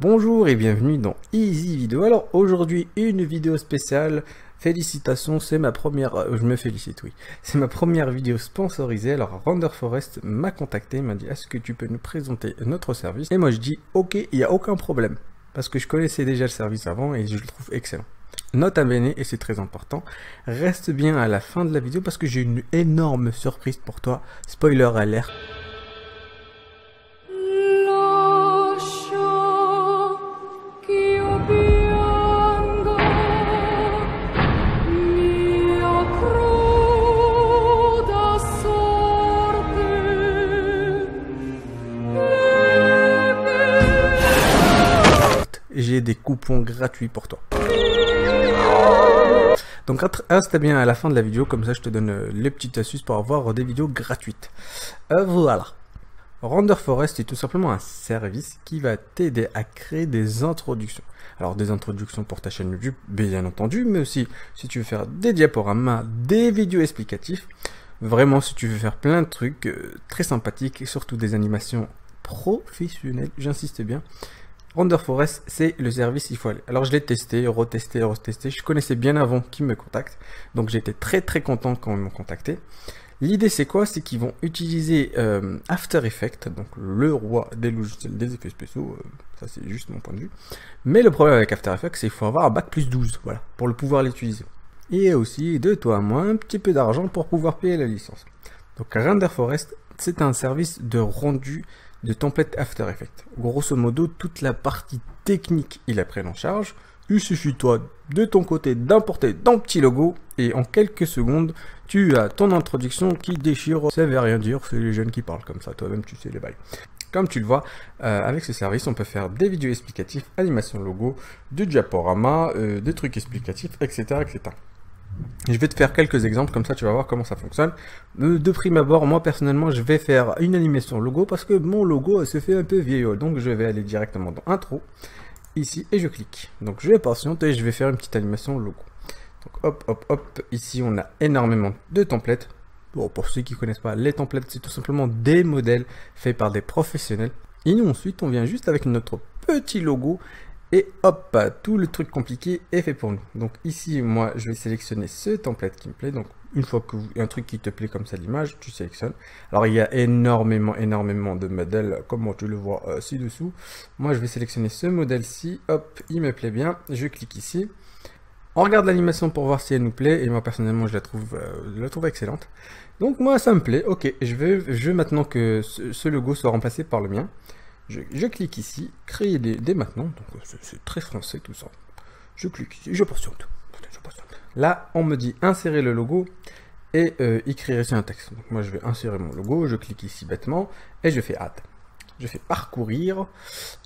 Bonjour et bienvenue dans Easy Video. Alors aujourd'hui une vidéo spéciale. Félicitations, c'est ma première, je me félicite, oui. C'est ma première vidéo sponsorisée. Alors Render Forest m'a contacté, m'a dit est-ce que tu peux nous présenter notre service? Et moi je dis ok, il n'y a aucun problème. Parce que je connaissais déjà le service avant et je le trouve excellent. Note à bene, et c'est très important, reste bien à la fin de la vidéo parce que j'ai une énorme surprise pour toi. Spoiler alert. J'ai des coupons gratuits pour toi. Donc reste bien à la fin de la vidéo, comme ça je te donne les petites astuces pour avoir des vidéos gratuites. Voilà. Render Forest est tout simplement un service qui va t'aider à créer des introductions. Alors des introductions pour ta chaîne YouTube, bien entendu, mais aussi si tu veux faire des diaporamas, des vidéos explicatifs. Vraiment si tu veux faire plein de trucs très sympathiques et surtout des animations professionnelles, j'insiste bien. Render Forest, c'est le service, il faut aller. Alors je l'ai testé, retesté. Je connaissais bien avant qu'ils me contactent. Donc j'étais très content quand ils m'ont contacté. L'idée c'est quoi? C'est qu'ils vont utiliser After Effects, donc le roi des logiciels des effets spéciaux. Ça c'est juste mon point de vue. Mais le problème avec After Effects, c'est qu'il faut avoir un bac plus 12, voilà, pour le pouvoir l'utiliser. Et aussi de toi à moi un petit peu d'argent pour pouvoir payer la licence. Donc Render Forest, c'est un service de rendu de template After Effects. Grosso modo, toute la partie technique, il la prenne en charge. Il suffit toi, de ton côté, d'importer ton petit logo et en quelques secondes, tu as ton introduction qui déchire. Ça veut rien dire, c'est les jeunes qui parlent comme ça, toi-même tu sais les bails. Comme tu le vois, avec ce service, on peut faire des vidéos explicatifs, animation logo, du diaporama, des trucs explicatifs, etc. Je vais te faire quelques exemples, comme ça tu vas voir comment ça fonctionne. De prime abord, moi personnellement, je vais faire une animation logo parce que mon logo se fait un peu vieillot. Donc je vais aller directement dans Intro, ici, et je clique. Donc je vais patienter et je vais faire une petite animation logo. Donc hop, ici on a énormément de templates. Bon, pour ceux qui ne connaissent pas, les templates, c'est tout simplement des modèles faits par des professionnels. Et nous ensuite, on vient juste avec notre petit logo. Et hop, tout le truc compliqué est fait pour nous. Donc ici, moi, je vais sélectionner ce template qui me plaît. Donc une fois que un truc qui te plaît comme ça l'image, tu sélectionnes. Alors il y a énormément de modèles, comme tu le vois ci-dessous. Moi, je vais sélectionner ce modèle-ci. Hop, il me plaît bien. Je clique ici. On regarde l'animation pour voir si elle nous plaît. Et moi, personnellement, je la trouve excellente. Donc moi, ça me plaît. Ok, je veux maintenant que ce logo soit remplacé par le mien. Je clique ici, créer des maintenant, donc c'est très français tout ça. Je clique ici, je patiente. Là, on me dit insérer le logo et écrire ici un texte. Donc moi, je vais insérer mon logo, je clique ici bêtement et je fais add. Je fais parcourir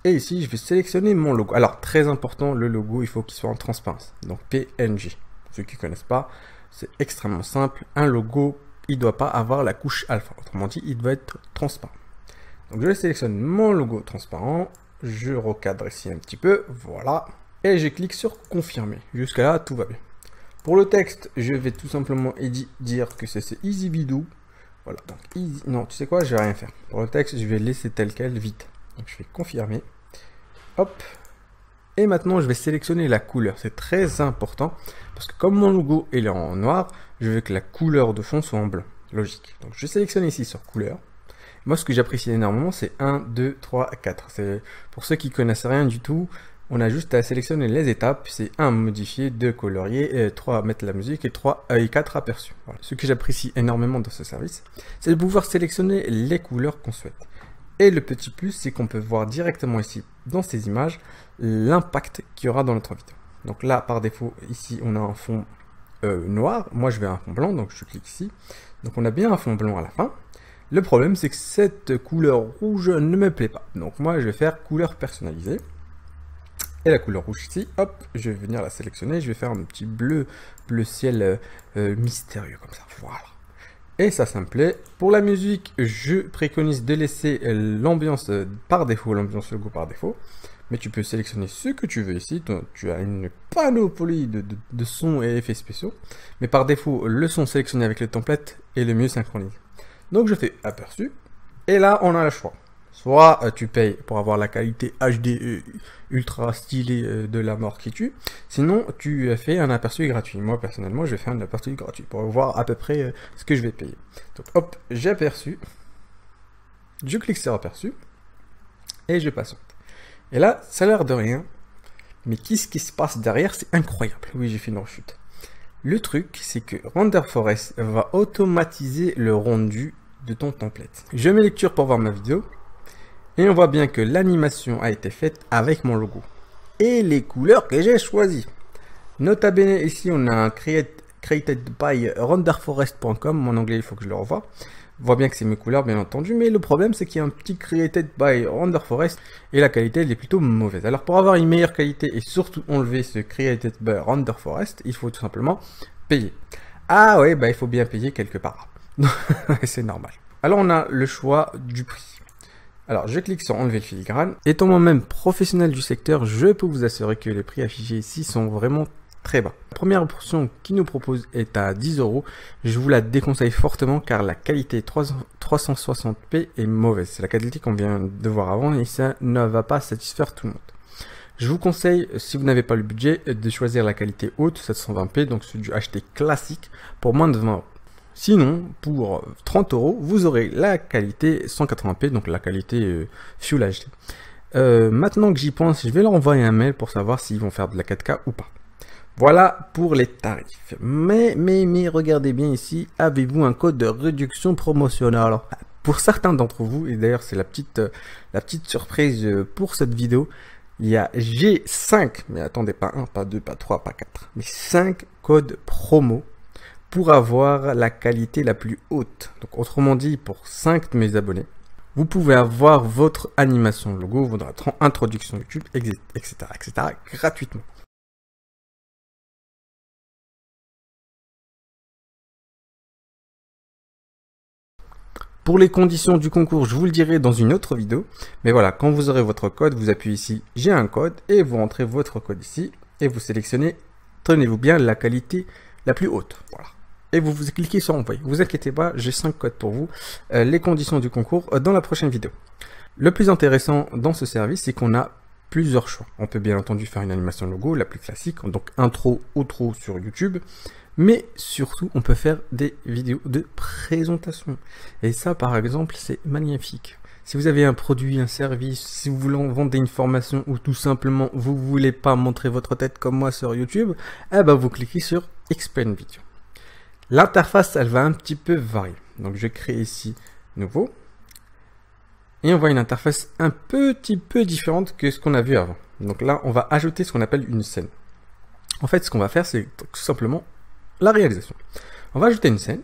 et ici, je vais sélectionner mon logo. Alors, très important, le logo, il faut qu'il soit en transparence. Donc PNG. Ceux qui ne connaissent pas, c'est extrêmement simple. Un logo, il ne doit pas avoir la couche alpha. Autrement dit, il doit être transparent. Donc je sélectionne mon logo transparent, je recadre ici un petit peu, voilà, et je clique sur confirmer. Jusqu'à là, tout va bien. Pour le texte, je vais tout simplement dire que c'est Easy Video. Voilà, donc easy. Non, tu sais quoi, je vais rien faire. Pour le texte, je vais laisser tel quel, vite. Donc je vais confirmer. Hop. Et maintenant, je vais sélectionner la couleur. C'est très important, parce que comme mon logo est en noir, je veux que la couleur de fond soit en blanc. Logique. Donc je sélectionne ici sur couleur. Moi, ce que j'apprécie énormément, c'est 1, 2, 3, 4. C'est pour ceux qui connaissent rien du tout, on a juste à sélectionner les étapes. C'est 1, modifier, 2, colorier, 3, mettre la musique, et 4, aperçu. Voilà. Ce que j'apprécie énormément dans ce service, c'est de pouvoir sélectionner les couleurs qu'on souhaite. Et le petit plus, c'est qu'on peut voir directement ici, dans ces images, l'impact qu'il y aura dans notre vidéo. Donc là, par défaut, ici, on a un fond noir. Moi, je vais à un fond blanc, donc je clique ici. Donc on a bien un fond blanc à la fin. Le problème, c'est que cette couleur rouge ne me plaît pas. Donc moi, je vais faire couleur personnalisée. Et la couleur rouge ici, hop, je vais venir la sélectionner. Je vais faire un petit bleu ciel mystérieux comme ça. Voilà. Et ça me plaît. Pour la musique, je préconise de laisser l'ambiance par défaut, l'ambiance logo par défaut. Mais tu peux sélectionner ce que tu veux ici. Tu as une panoplie de sons et effets spéciaux. Mais par défaut, le son sélectionné avec le template est le mieux synchronisé. Donc je fais aperçu. Et là, on a le choix. Soit tu payes pour avoir la qualité HD ultra stylée de la mort qui tue, sinon tu fais un aperçu gratuit. Moi personnellement je vais faire un aperçu gratuit pour voir à peu près ce que je vais payer. Donc hop, j'ai aperçu, je clique sur aperçu et je patiente. Et là, ça a l'air de rien, mais qu'est-ce qui se passe derrière, c'est incroyable. Oui, j'ai fait une rechute. Le truc, c'est que Render Forest va automatiser le rendu de ton template. Je mets lecture pour voir ma vidéo. Et on voit bien que l'animation a été faite avec mon logo. Et les couleurs que j'ai choisies. Nota bene, ici on a un created by renderforest.com. En anglais, il faut que je le revoie. On voit bien que c'est mes couleurs, bien entendu. Mais le problème, c'est qu'il y a un petit created by renderforest. Et la qualité, elle est plutôt mauvaise. Alors pour avoir une meilleure qualité et surtout enlever ce created by renderforest, il faut tout simplement payer. Ah ouais, bah il faut bien payer quelque part. C'est normal. Alors on a le choix du prix. Alors, je clique sur enlever le filigrane. Étant moi-même professionnel du secteur, je peux vous assurer que les prix affichés ici sont vraiment très bas. La première option qui nous propose est à 10 €. Je vous la déconseille fortement car la qualité 360p est mauvaise. C'est la qualité qu'on vient de voir avant et ça ne va pas satisfaire tout le monde. Je vous conseille, si vous n'avez pas le budget, de choisir la qualité haute, 720p, donc celui du HD classique, pour moins de 20 €. Sinon, pour 30 €, vous aurez la qualité 180p, donc la qualité Full HD. Maintenant que j'y pense, je vais leur envoyer un mail pour savoir s'ils vont faire de la 4K ou pas. Voilà pour les tarifs. Mais regardez bien ici, avez-vous un code de réduction promotionnelle? Alors, pour certains d'entre vous, et d'ailleurs c'est la petite surprise pour cette vidéo, j'ai 5, mais attendez, pas 1, pas 2, pas 3, pas 4, mais 5 codes promo pour avoir la qualité la plus haute. Donc autrement dit, pour 5 de mes abonnés, vous pouvez avoir votre animation logo, votre introduction YouTube, etc., gratuitement. Pour les conditions du concours, je vous le dirai dans une autre vidéo. Mais voilà, quand vous aurez votre code, vous appuyez ici, j'ai un code, et vous rentrez votre code ici, et vous sélectionnez, tenez-vous bien, la qualité la plus haute. Voilà. Et vous cliquez sur envoyer. Vous inquiétez pas, j'ai 5 codes pour vous. Les conditions du concours dans la prochaine vidéo. Le plus intéressant dans ce service, c'est qu'on a plusieurs choix. On peut bien entendu faire une animation logo, la plus classique, donc intro, outro sur YouTube. Mais surtout, on peut faire des vidéos de présentation. Et ça, par exemple, c'est magnifique. Si vous avez un produit, un service, si vous voulez vendre une formation ou tout simplement vous voulez pas montrer votre tête comme moi sur YouTube, eh ben vous cliquez sur Explain Video. L'interface, elle va un petit peu varier. Donc, je crée ici nouveau. Et on voit une interface un petit peu différente que ce qu'on a vu avant. Donc là, on va ajouter ce qu'on appelle une scène. En fait, ce qu'on va faire, c'est tout simplement la réalisation. On va ajouter une scène.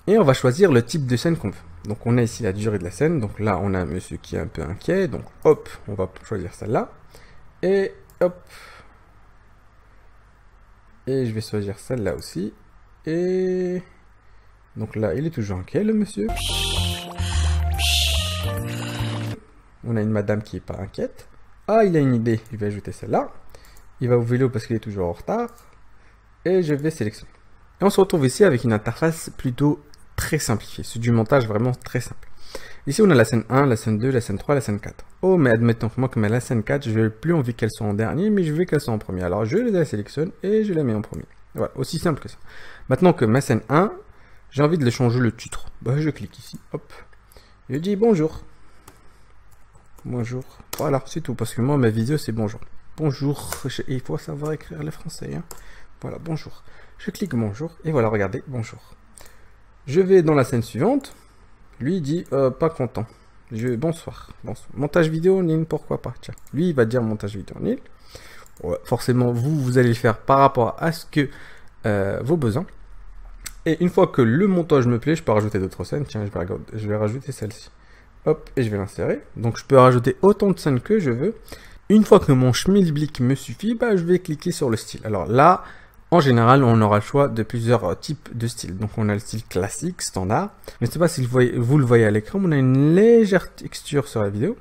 Et on va choisir le type de scène qu'on veut. Donc, on a ici la durée de la scène. Donc là, on a un monsieur qui est un peu inquiet. Donc, hop, on va choisir celle-là. Et hop. Et je vais choisir celle-là aussi. Et donc là, il est toujours inquiet, le monsieur. On a une madame qui n'est pas inquiète. Ah, il a une idée. Je vais ajouter celle-là. Il va au vélo parce qu'il est toujours en retard. Et je vais sélectionner. Et on se retrouve ici avec une interface plutôt très simplifiée. C'est du montage vraiment très simple. Ici, on a la scène 1, la scène 2, la scène 3, la scène 4. Oh, mais admettons que moi, comme la scène 4, je n'ai plus envie qu'elle soit en dernier, mais je veux qu'elle soit en premier. Alors, je la sélectionne et je la mets en premier. Voilà, aussi simple que ça. Maintenant que ma scène 1, j'ai envie de le changer le titre. Bah, je clique ici, hop. Je dis bonjour. Bonjour. Voilà, c'est tout, parce que moi, ma vidéo, c'est bonjour. Bonjour. Il faut savoir écrire le français. Hein. Voilà, bonjour. Je clique bonjour, et voilà, regardez, bonjour. Je vais dans la scène suivante. Lui, il dit, pas content. Bonsoir. Montage vidéo, nil, pourquoi pas. Tiens, lui, il va dire montage vidéo, nil. Ouais, forcément, vous allez le faire par rapport à ce que vos besoins. Et une fois que le montage me plaît, je peux rajouter d'autres scènes. Tiens, je vais rajouter celle-ci. Hop, et je vais l'insérer. Donc, je peux rajouter autant de scènes que je veux. Une fois que mon schmilblick me suffit, bah, je vais cliquer sur le style. Alors là, en général, on aura le choix de plusieurs types de styles. Donc, on a le style classique, standard. Je ne sais pas si vous le voyez à l'écran, on a une légère texture sur la vidéo.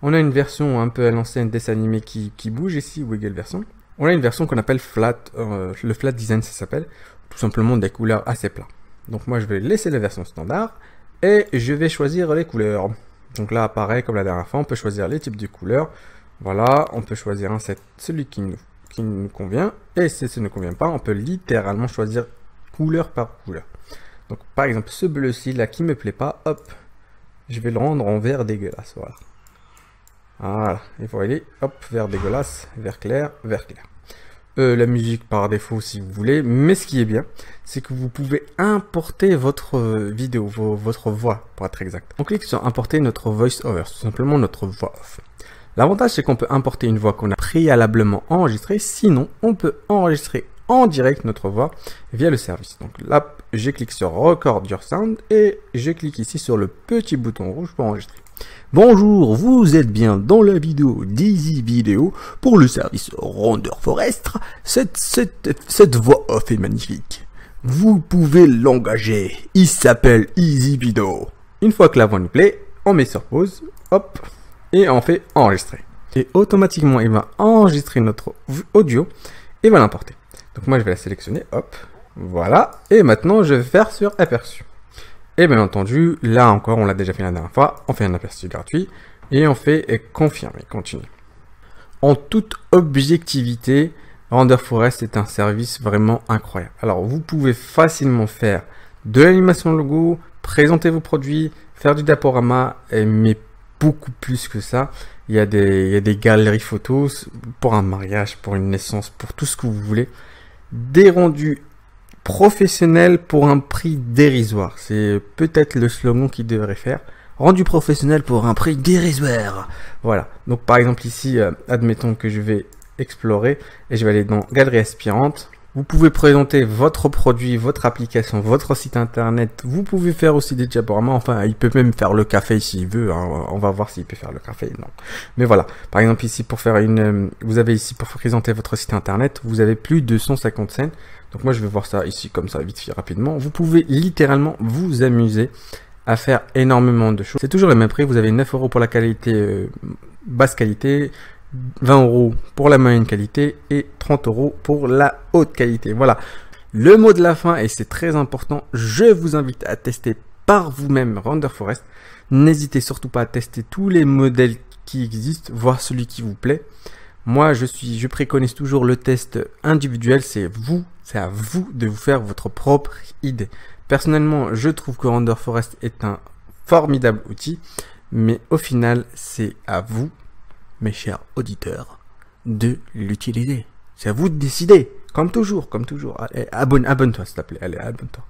On a une version un peu à l'ancienne dessin animé qui bouge ici, Wiggle version. On a une version qu'on appelle flat, le flat design ça s'appelle, tout simplement des couleurs assez plats. Donc moi je vais laisser la version standard et je vais choisir les couleurs. Donc là, pareil, comme la dernière fois, on peut choisir les types de couleurs. Voilà, on peut choisir un set, celui qui nous convient. Et si ça ne convient pas, on peut littéralement choisir couleur par couleur. Donc par exemple, ce bleu-ci, là, qui me plaît pas, hop, je vais le rendre en vert dégueulasse, voilà. Voilà, et vous voyez, hop, vert dégueulasse, vert clair, vert clair. La musique par défaut si vous voulez, mais ce qui est bien, c'est que vous pouvez importer votre vidéo, votre voix pour être exact. On clique sur importer notre voice over, tout simplement notre voix off. L'avantage c'est qu'on peut importer une voix qu'on a préalablement enregistrée, sinon on peut enregistrer en direct notre voix via le service. Donc là, je clique sur Record Your Sound et je clique ici sur le petit bouton rouge pour enregistrer. Bonjour, vous êtes bien dans la vidéo d'Easy Video pour le service Render Forest. Cette voix off est magnifique. Vous pouvez l'engager. Il s'appelle Easy Video. Une fois que la voix nous plaît, on met sur pause, hop, et on fait enregistrer. Et automatiquement, il va enregistrer notre audio et va l'importer. Donc moi, je vais la sélectionner, hop, voilà. Et maintenant, je vais faire sur aperçu. Et bien entendu, là encore, on l'a déjà fait la dernière fois, on fait un aperçu gratuit et on fait confirmer, continue. En toute objectivité, Render Forest est un service vraiment incroyable. Alors, vous pouvez facilement faire de l'animation logo, présenter vos produits, faire du diaporama, mais beaucoup plus que ça. Il y a des galeries photos pour un mariage, pour une naissance, pour tout ce que vous voulez. Des rendus professionnel pour un prix dérisoire. C'est peut-être le slogan qu'il devrait faire. Rendu professionnel pour un prix dérisoire. Voilà. Donc par exemple ici, admettons que je vais explorer et je vais aller dans Galerie aspirante. Vous pouvez présenter votre produit, votre application, votre site internet. Vous pouvez faire aussi des diaporamas. Enfin, il peut même faire le café s'il veut. Hein. On va voir s'il peut faire le café. Non. Mais voilà. Par exemple ici pour faire vous avez ici pour présenter votre site internet, vous avez plus de 150 scènes. Donc moi je vais voir ça ici comme ça vite fait rapidement. Vous pouvez littéralement vous amuser à faire énormément de choses. C'est toujours le même prix. Vous avez 9 € pour la qualité basse qualité, 20 € pour la moyenne qualité et 30 € pour la haute qualité. Voilà le mot de la fin et c'est très important. Je vous invite à tester par vous-même Render Forest. N'hésitez surtout pas à tester tous les modèles qui existent, voir celui qui vous plaît. Moi, je préconise toujours le test individuel. C'est à vous de vous faire votre propre idée. Personnellement, je trouve que Render Forest est un formidable outil, mais au final, c'est à vous, mes chers auditeurs, de l'utiliser. C'est à vous de décider, comme toujours. Allez, abonne-toi s'il te plaît. Allez, abonne-toi.